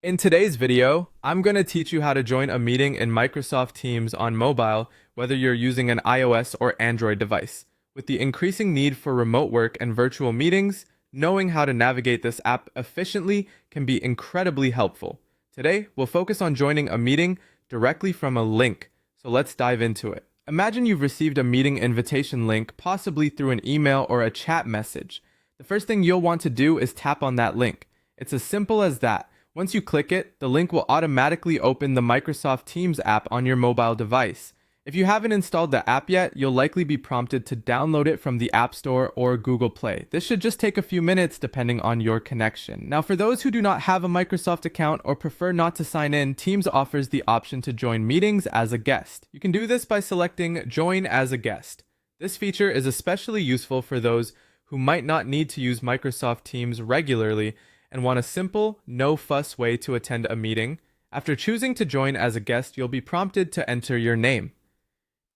In today's video, I'm going to teach you how to join a meeting in Microsoft Teams on mobile, whether you're using an iOS or Android device. With the increasing need for remote work and virtual meetings, knowing how to navigate this app efficiently can be incredibly helpful. Today, we'll focus on joining a meeting directly from a link, so let's dive into it. Imagine you've received a meeting invitation link, possibly through an email or a chat message. The first thing you'll want to do is tap on that link. It's as simple as that. Once you click it, the link will automatically open the Microsoft Teams app on your mobile device. If you haven't installed the app yet, you'll likely be prompted to download it from the App Store or Google Play. This should just take a few minutes depending on your connection. Now, for those who do not have a Microsoft account or prefer not to sign in, Teams offers the option to join meetings as a guest. You can do this by selecting Join as a Guest. This feature is especially useful for those who might not need to use Microsoft Teams regularly and want a simple, no-fuss way to attend a meeting. After choosing to join as a guest, you'll be prompted to enter your name.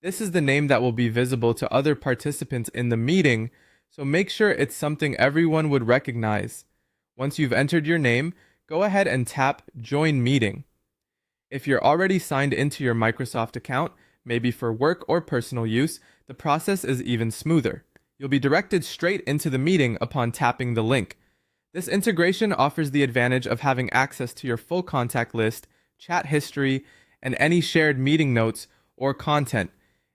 This is the name that will be visible to other participants in the meeting, so make sure it's something everyone would recognize. Once you've entered your name, go ahead and tap Join Meeting. If you're already signed into your Microsoft account, maybe for work or personal use, the process is even smoother. You'll be directed straight into the meeting upon tapping the link. This integration offers the advantage of having access to your full contact list, chat history, and any shared meeting notes or content,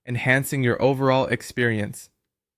enhancing your overall experience.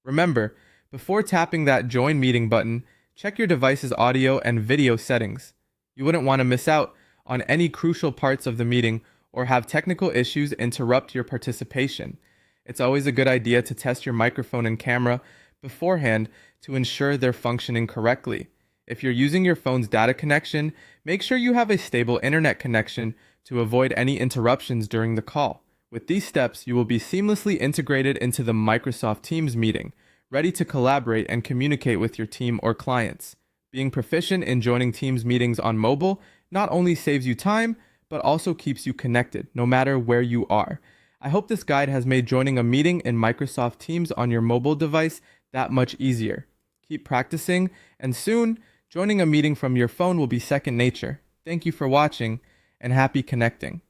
Remember, before tapping that Join Meeting button, check your device's audio and video settings. You wouldn't want to miss out on any crucial parts of the meeting or have technical issues interrupt your participation. It's always a good idea to test your microphone and camera beforehand to ensure they're functioning correctly. If you're using your phone's data connection, make sure you have a stable internet connection to avoid any interruptions during the call. With these steps, you will be seamlessly integrated into the Microsoft Teams meeting, ready to collaborate and communicate with your team or clients. Being proficient in joining Teams meetings on mobile not only saves you time, but also keeps you connected, no matter where you are. I hope this guide has made joining a meeting in Microsoft Teams on your mobile device that much easier. Keep practicing, and soon, joining a meeting from your phone will be second nature. Thank you for watching, and happy connecting.